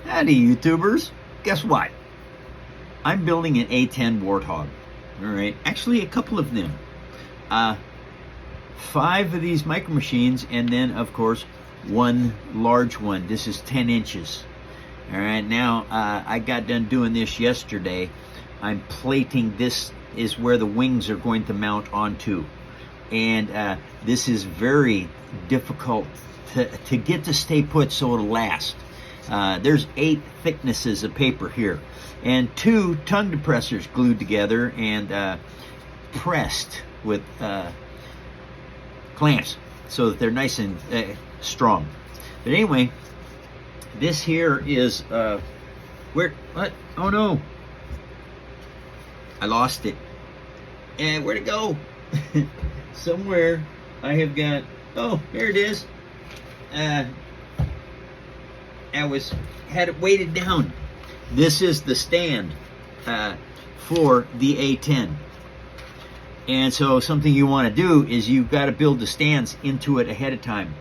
Howdy, YouTubers. Guess what? I'm building an A10 Warthog. All right, actually a couple of them. 5 of these micro machines, and then of course one large one. This is 10 inches. All right, now I got done doing this yesterday. I'm plating. This is where the wings are going to mount onto, and this is very difficult to get to stay put so it'll last. There's 8 thicknesses of paper here, and 2 tongue depressors glued together and pressed with clamps so that they're nice and strong. But anyway, this here is where? What? Oh no! I lost it. And where'd it go? Somewhere I have got. Oh, here it is. Had it weighted down. This is the stand for the A10. And so something you want to do is you've got to build the stands into it ahead of time,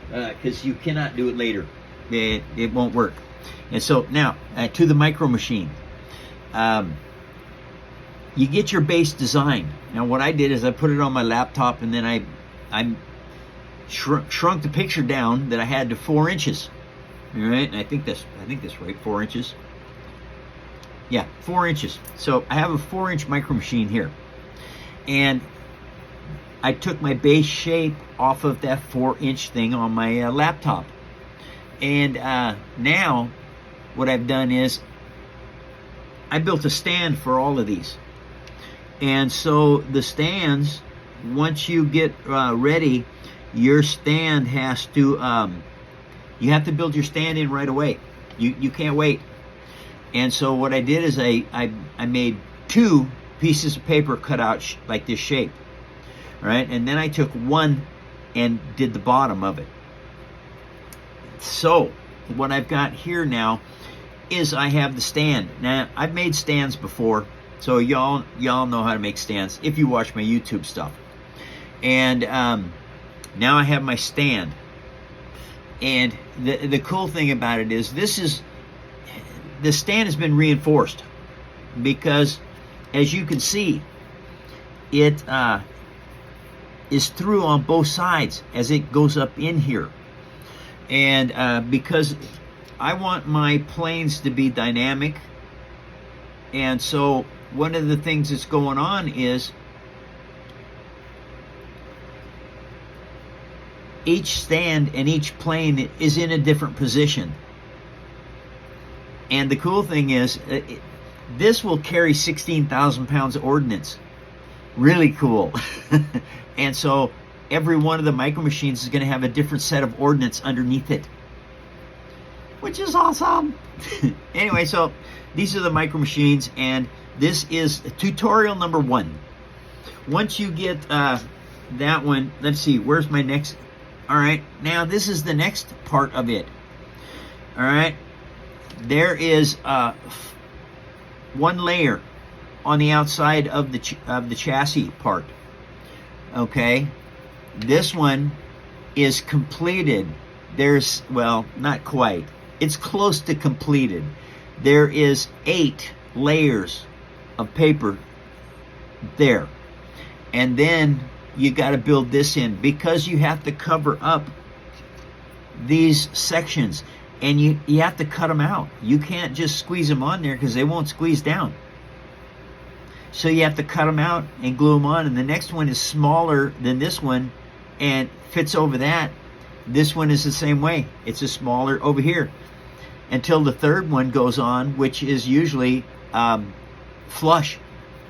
because you cannot do it later. It won't work. And so now to the micro machine. You get your base design. Now what I did is I put it on my laptop, and then I shrunk the picture down that I had to 4 inches. All right, and I think that's right, 4 inches. Yeah, 4 inches. So I have a 4-inch micro machine here, and I took my base shape off of that 4-inch thing on my laptop. And now what I've done is I built a stand for all of these. And so the stands, once you get ready, your stand has to, you have to build your stand in right away. You can't wait. And so what I did is I made 2 pieces of paper cut out like this shape, right? And then I took one and did the bottom of it. So what I've got here now is I have the stand. Now I've made stands before, so y'all know how to make stands if you watch my YouTube stuff. And now I have my stand. And the cool thing about it is the stand has been reinforced, because as you can see, it is through on both sides as it goes up in here. And because I want my planes to be dynamic, and so one of the things that's going on is each stand and each plane is in a different position. And the cool thing is, this will carry 16,000 pounds of ordnance. Really cool. And so every one of the micro machines is going to have a different set of ordnance underneath it, which is awesome. Anyway, so these are the micro machines, and this is tutorial number 1. Once you get that one, let's see, where's my next? All right, now this is the next part of it. All right, there is 1 layer on the outside of the chassis part. Okay, this one is completed. There's, well, not quite. It's close to completed. There is 8 layers of paper there, and then you got to build this in, because you have to cover up these sections, and you have to cut them out. You can't just squeeze them on there because they won't squeeze down. So you have to cut them out and glue them on, and the next one is smaller than this one and fits over that. This one is the same way. It's a smaller over here, until the 3rd one goes on, which is usually flush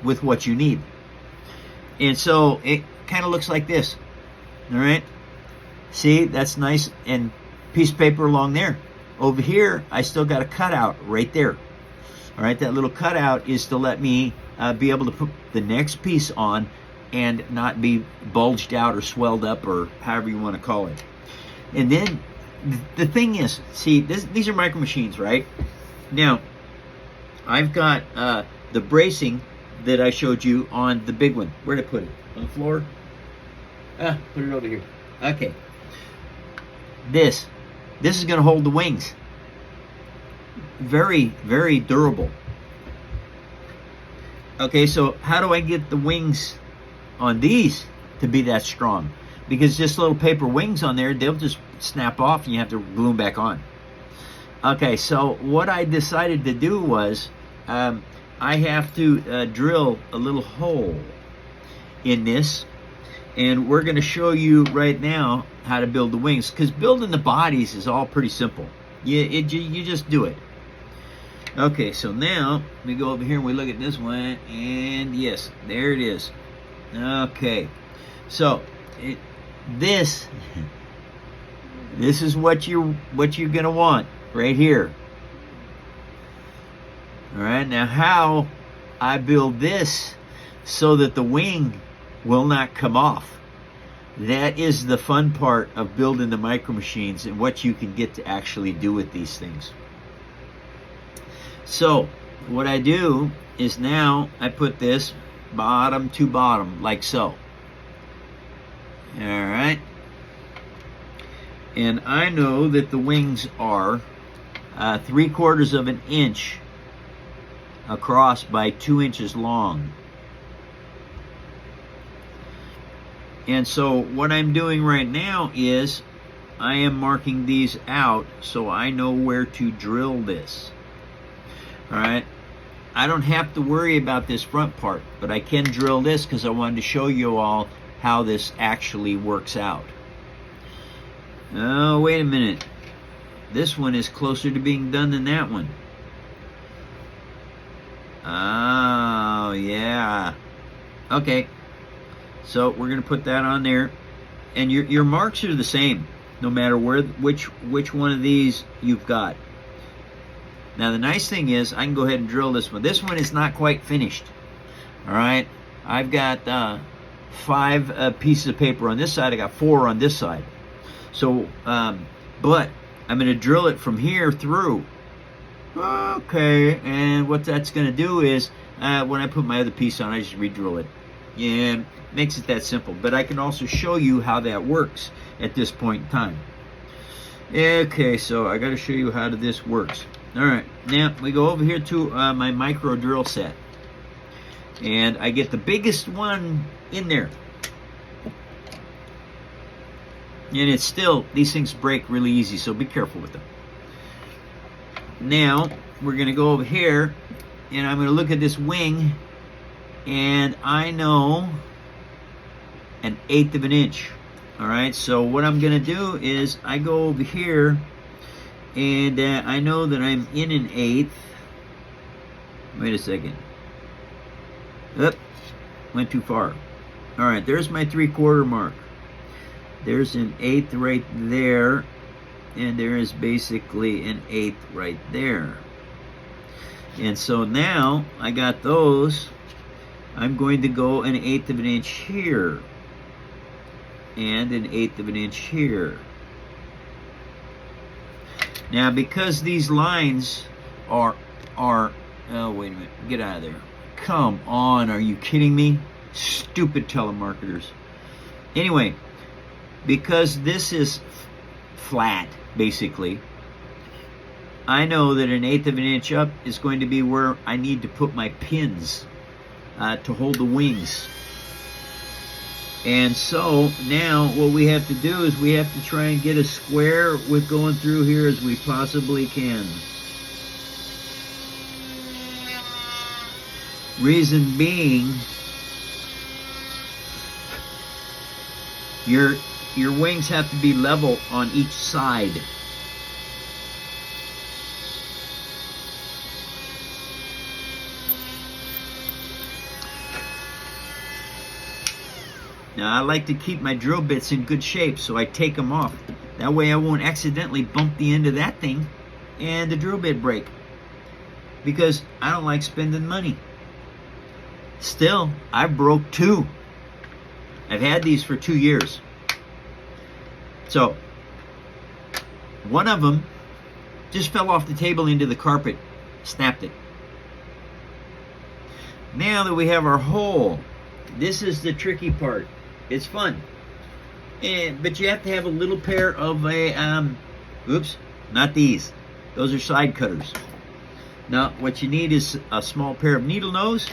with what you need. And so it kind of looks like this. All right, see, that's nice, and piece of paper along there. Over here I still got a cutout right there. All right, that little cutout is to let me be able to put the next piece on and not be bulged out or swelled up, or however you want to call it. And then the thing is, see, these are micro machines, right? Now I've got the bracing that I showed you on the big one. Where'd I put it? On the floor? Put it over here. Okay. This is going to hold the wings. very, very durable. Okay, so how do I get the wings on these to be that strong? Because just little paper wings on there, they'll just snap off and you have to glue them back on. Okay, so what I decided to do was I have to drill a little hole in this, and we're going to show you right now how to build the wings, because building the bodies is all pretty simple. You just do it. Okay, so now we go over here and we look at this one, and yes, there it is. Okay, so this is what you're gonna want right here. All right, now how I build this so that the wing will not come off. That is the fun part of building the micro machines and what you can get to actually do with these things. So what I do is now I put this bottom to bottom like so. All right, and I know that the wings are 3/4 of an inch across by 2 inches long. And so what I'm doing right now is I am marking these out so I know where to drill this. All right, I don't have to worry about this front part, but I can drill this because I wanted to show you all how this actually works out. Oh, wait a minute. This one is closer to being done than that one. Oh, yeah. Okay. So we're going to put that on there. And your marks are the same, no matter which one of these you've got. Now the nice thing is I can go ahead and drill this one. This one is not quite finished. All right. I've got 5 pieces of paper on this side. I got 4 on this side. So, but I'm going to drill it from here through. Okay, and what that's going to do is when I put my other piece on, I just re-drill it. Yeah, makes it that simple. But I can also show you how that works at this point in time. Okay, so I got to show you how this works. All right, now we go over here to my micro drill set. And I get the biggest one in there. And it's still, these things break really easy, so be careful with them. Now, we're going to go over here, and I'm going to look at this wing, and I know 1/8 of an inch. All right, so what I'm going to do is I go over here, and I know that I'm in 1/8. Wait a second. Oop, went too far. All right, there's my 3/4 mark. There's 1/8 right there, and there is basically 1/8 right there. And so now I got those. I'm going to go 1/8 of an inch here, and 1/8 of an inch here. Now, because these lines are oh, wait a minute, get out of there. Come on, are you kidding me? Stupid telemarketers. Anyway, because this is flat, basically, I know that 1/8 of an inch up is going to be where I need to put my pins to hold the wings. And so now what we have to do is we have to try and get as square with going through here as we possibly can. Reason being, your wings have to be level on each side. Now I like to keep my drill bits in good shape, so I take them off. That way I won't accidentally bump the end of that thing and the drill bit break, because I don't like spending money. Still, I broke 2. I've had these for 2 years. So, one of them just fell off the table into the carpet, snapped it. Now that we have our hole, this is the tricky part. It's fun. But you have to have a little pair of oops, not these. Those are side cutters. Now what you need is a small pair of needle nose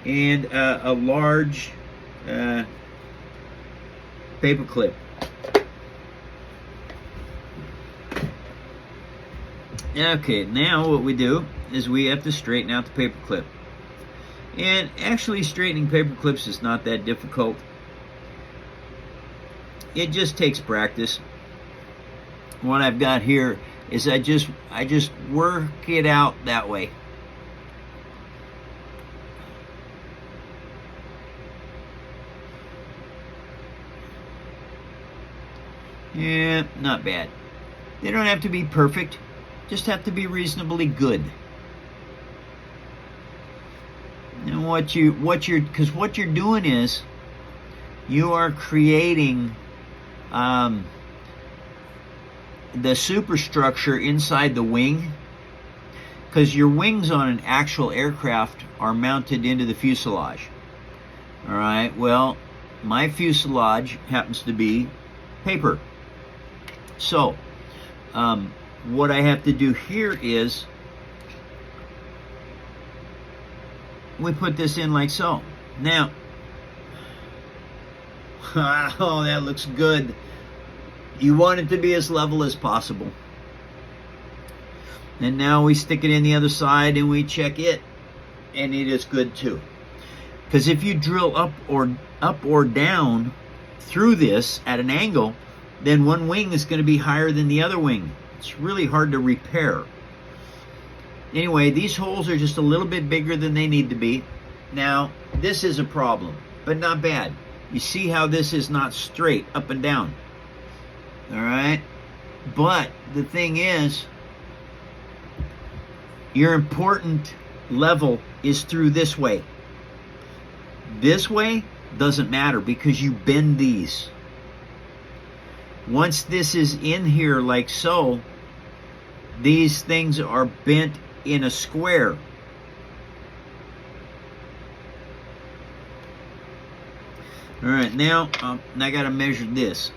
and a large paper clip. Okay, now what we do is we have to straighten out the paper clip. And actually straightening paper clips is not that difficult. It just takes practice. What I've got here is I just work it out that way. Yeah, not bad. They don't have to be perfect, just have to be reasonably good. And what you're doing is you are creating the superstructure inside the wing, because your wings on an actual aircraft are mounted into the fuselage. All right, well, my fuselage happens to be paper. So what I have to do here is we put this in like so. Now, oh, that looks good. You want it to be as level as possible. And now we stick it in the other side and we check it, and it is good too. Because if you drill up or down through this at an angle, then one wing is going to be higher than the other wing. It's really hard to repair. Anyway, these holes are just a little bit bigger than they need to be. Now, this is a problem, but not bad. You see how this is not straight up and down. All right? But the thing is, your important level is through this way. This way doesn't matter because you bend these. Once this is in here like so, these things are bent in a square. All right, now I got to measure this.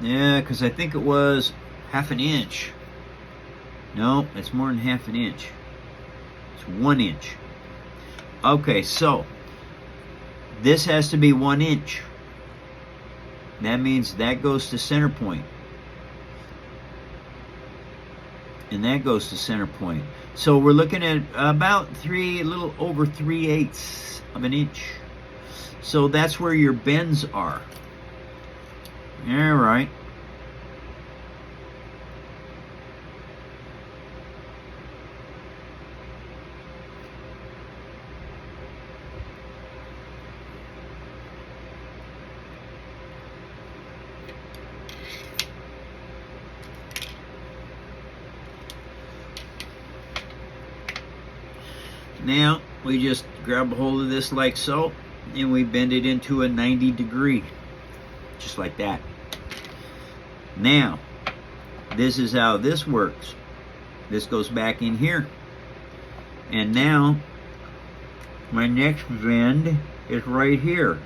Yeah, because I think it was half an inch. No, it's more than half an inch. It's 1 inch. Okay, so this has to be 1 inch. That means that goes to center point. And that goes to center point. So we're looking at about a little over 3/8 of an inch. So that's where your bends are. All right. Now we just grab a hold of this like so, and we bend it into a 90 degree, just like that. Now, this is how this works. This goes back in here. And now, my next bend is right here.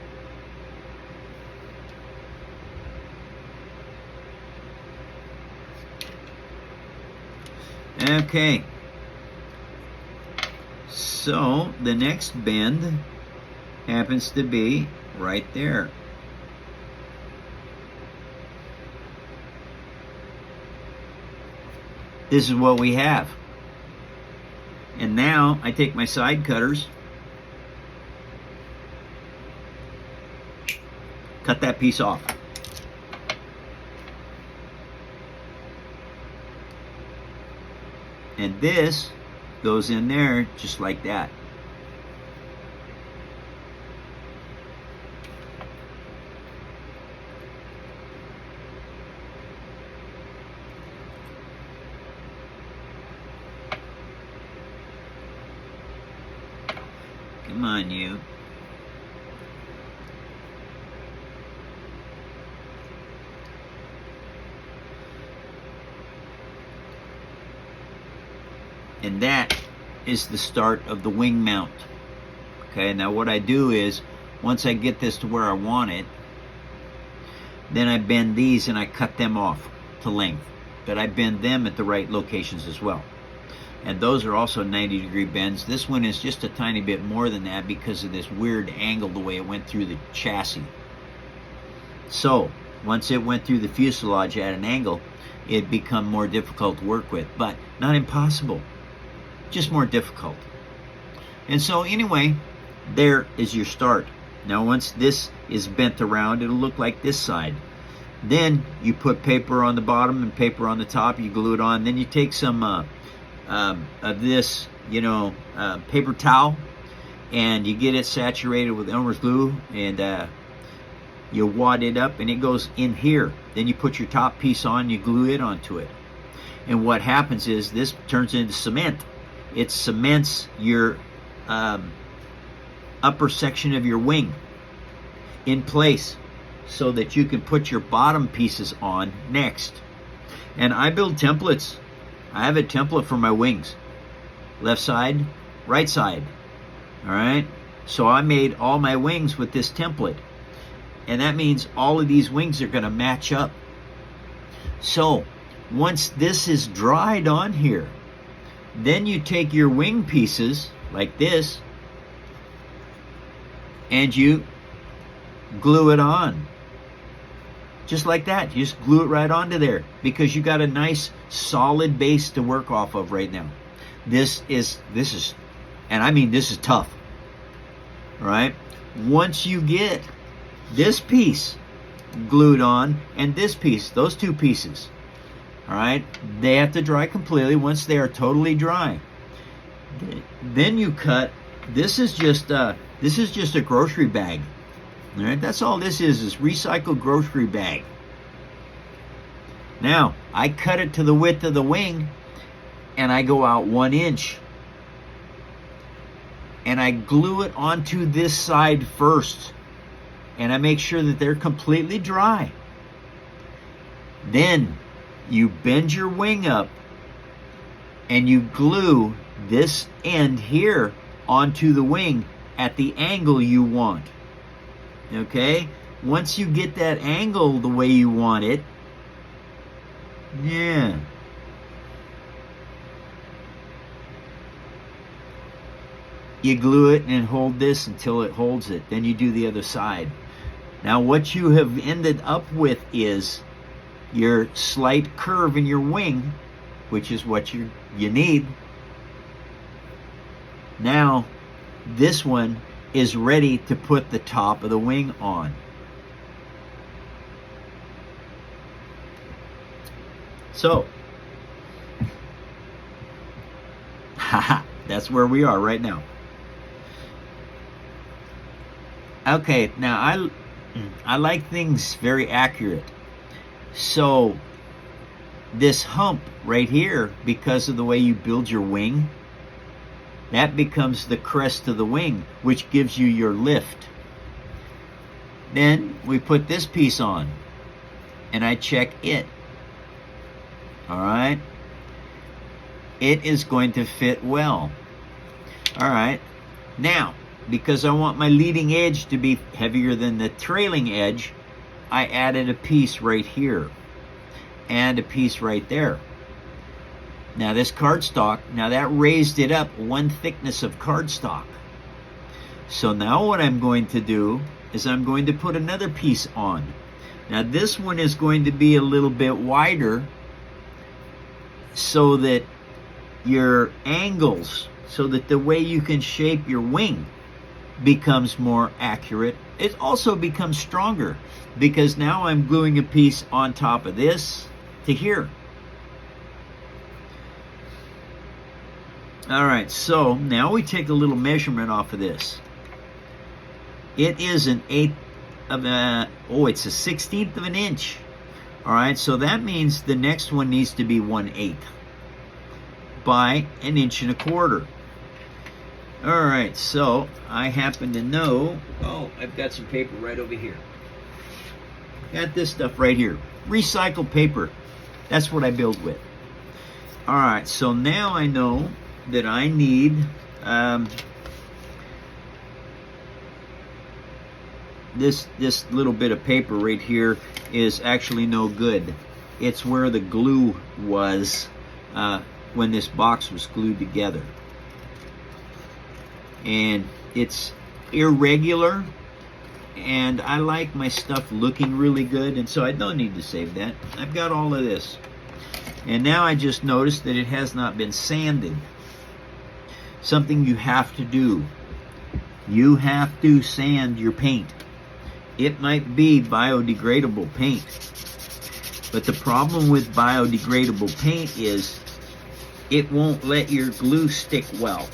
Okay. So, the next bend happens to be right there. This is what we have. And now I take my side cutters, cut that piece off. And this goes in there just like that. Come on, you. And that is the start of the wing mount. Okay, now what I do is, once I get this to where I want it, then I bend these and I cut them off to length. But I bend them at the right locations as well. and those are also 90-degree bends. This one is just a tiny bit more than that because of this weird angle the way it went through the chassis. So once it went through the fuselage at an angle, it become more difficult to work with, but not impossible, just more difficult. And so anyway, there is your start. Now once this is bent around, it'll look like this side. Then you put paper on the bottom and paper on the top, you glue it on. Then you take some of this, paper towel, and you get it saturated with Elmer's glue, and you wad it up, and it goes in here. Then you put your top piece on, you glue it onto it. And what happens is this turns into cement. It cements your upper section of your wing in place so that you can put your bottom pieces on next. And I build templates. I have a template for my wings. Left side, right side. All right? So I made all my wings with this template. And that means all of these wings are going to match up. So once this is dried on here, then you take your wing pieces like this and you glue it on. Just like that. You just glue it right onto there because you got a nice solid base to work off of right now. This is, and I mean this is tough. All right? Once you get this piece glued on and this piece, those two pieces, all right, they have to dry completely. Once they are totally dry, then you cut. This is just a grocery bag. All right, that's all this is recycled grocery bag. Now I cut it to the width of the wing, and I go out 1 inch, and I glue it onto this side first. And I make sure that they're completely dry. Then you bend your wing up and you glue this end here onto the wing at the angle you want. Okay? Once you get that angle the way you want it, yeah. You glue it and hold this until it holds it. Then you do the other side. Now what you have ended up with is your slight curve in your wing, which is what you need. Now this one is ready to put the top of the wing on. So, that's where we are right now. Okay, now I like things very accurate. So this hump right here, because of the way you build your wing, that becomes the crest of the wing, which gives you your lift. Then we put this piece on, and I check it. All right? It is going to fit well. All right. Now, because I want my leading edge to be heavier than the trailing edge, I added a piece right here and a piece right there. Now this cardstock, now that raised it up 1 thickness of cardstock. So now what I'm going to do is I'm going to put another piece on. Now this one is going to be a little bit wider so that your angles, so that the way you can shape your wing becomes more accurate. It also becomes stronger because now I'm gluing a piece on top of this to here. All right, so now we take a little measurement off of this. It is an it's a 1/16 of an inch. All right, so that means the next one needs to be 1/8 by 1 1/4 inches. All right, so I happen to know, I've got some paper right over here. Got this stuff right here. Recycled paper. That's what I build with. All right, so now I know that I need this little bit of paper right here is actually no good. It's where the glue was when this box was glued together. And it's irregular, and I like my stuff looking really good, and so I don't need to save that. I've got all of this. And now I just noticed that it has not been sanded. Something you have to do. You have to sand your paint. It might be biodegradable paint, but the problem with biodegradable paint is it won't let your glue stick well.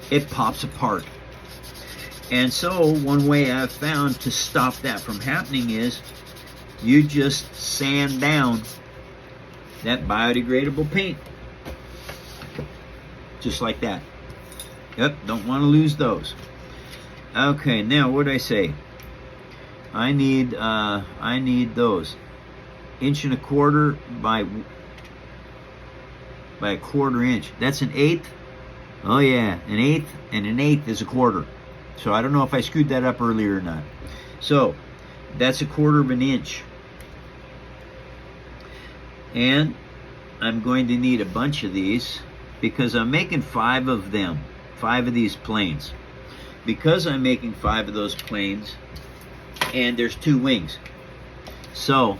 It pops apart. And so one way I've found to stop that from happening is you just sand down that biodegradable paint. Just like that. Yep, don't want to lose those. Okay, now what did I say? I need those 1.25 inches by 1/4 inch. That's an 1/8. Oh yeah, an 1/8, and an 1/8 is 1/4. So I don't know if I screwed that up earlier or not. So that's 1/4 inch. And I'm going to need a bunch of these because I'm making 5 of them, 5 of these planes. Because I'm making 5 of those planes, and there's 2 wings. So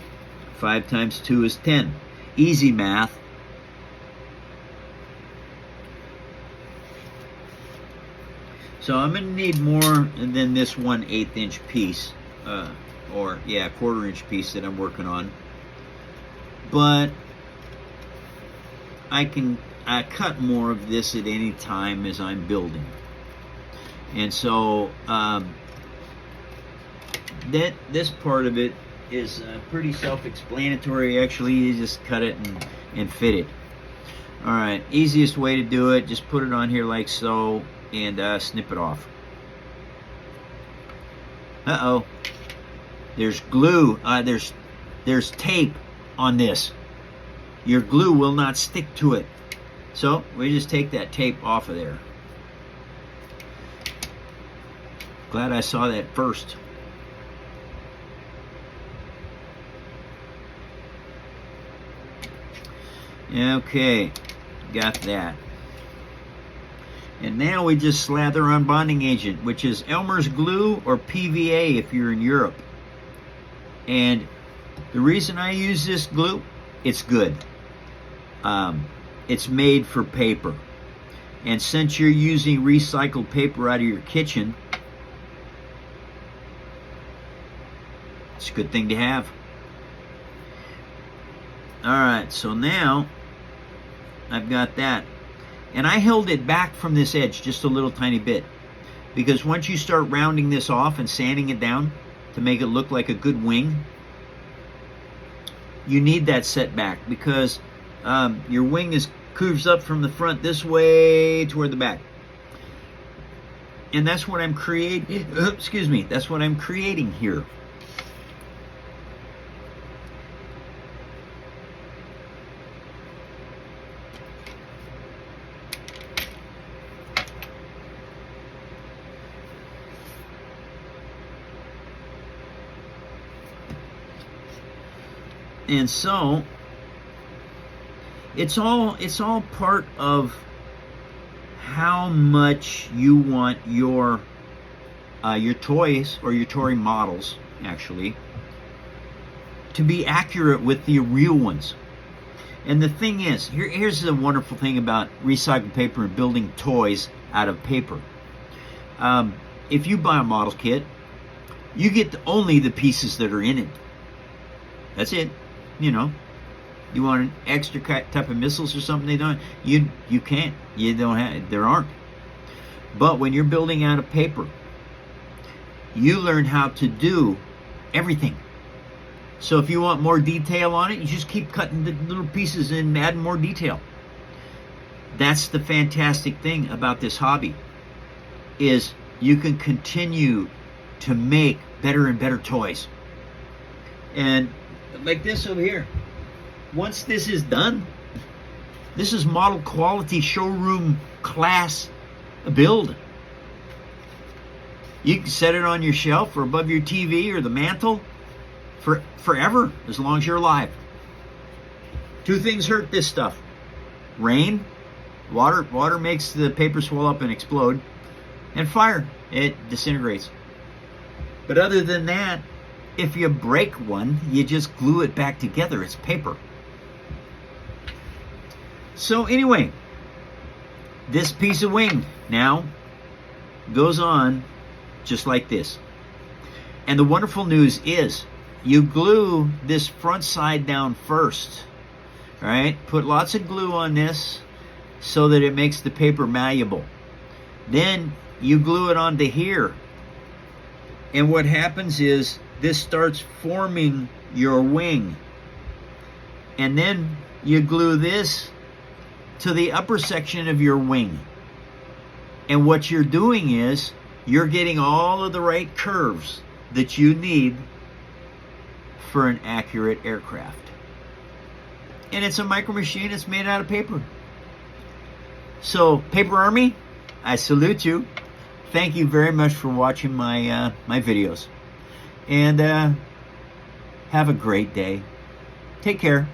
5 times 2 is 10. Easy math. So I'm going to need more than this 1/8 inch piece, or yeah, 1/4 inch piece that I'm working on. But I cut more of this at any time as I'm building. And so this part of it is pretty self-explanatory. Actually, you just cut it and fit it. All right, easiest way to do it, just put it on here like so, and snip it off. Uh-oh. There's glue. There's tape on this. Your glue will not stick to it. So we just take that tape off of there. Glad I saw that first. Okay, got that. And now we just slather on bonding agent, which is Elmer's glue or PVA if you're in Europe. And the reason I use this glue, it's good. It's made for paper. And since you're using recycled paper out of your kitchen, it's a good thing to have. Alright, so now I've got that. And I held it back from this edge just a little tiny bit, because once you start rounding this off and sanding it down to make it look like a good wing, you need that setback, because your wing curves up from the front this way toward the back. And that's what I'm creating. Excuse me. That's what I'm creating here. And so it's all part of how much you want your toys, or your toy models actually, to be accurate with the real ones. And the thing is, here's the wonderful thing about recycled paper and building toys out of paper. If you buy a model kit, you get only the pieces that are in it. That's it. You know, you want an extra type of missiles or something, you can't. You don't have, there aren't. But when you're building out of paper, you learn how to do everything. So if you want more detail on it, you just keep cutting the little pieces and adding more detail. That's the fantastic thing about this hobby, is you can continue to make better and better toys. And like this over here, once this is done, this is model quality, showroom class build. You can set it on your shelf or above your TV or the mantle forever, as long as you're alive. 2 things hurt this stuff: Rain, water makes the paper swell up and explode. And fire, it disintegrates. But other than that, if you break one, you just glue it back together. It's paper. So anyway, this piece of wing now goes on just like this. And the wonderful news is you glue this front side down first. All right, put lots of glue on this so that it makes the paper malleable. Then you glue it onto here. And what happens is this starts forming your wing. And then you glue this to the upper section of your wing. And what you're doing is you're getting all of the right curves that you need for an accurate aircraft. And it's a micro machine. It's made out of paper. So, Paper Army, I salute you. Thank you very much for watching my videos. And have a great day. Take care.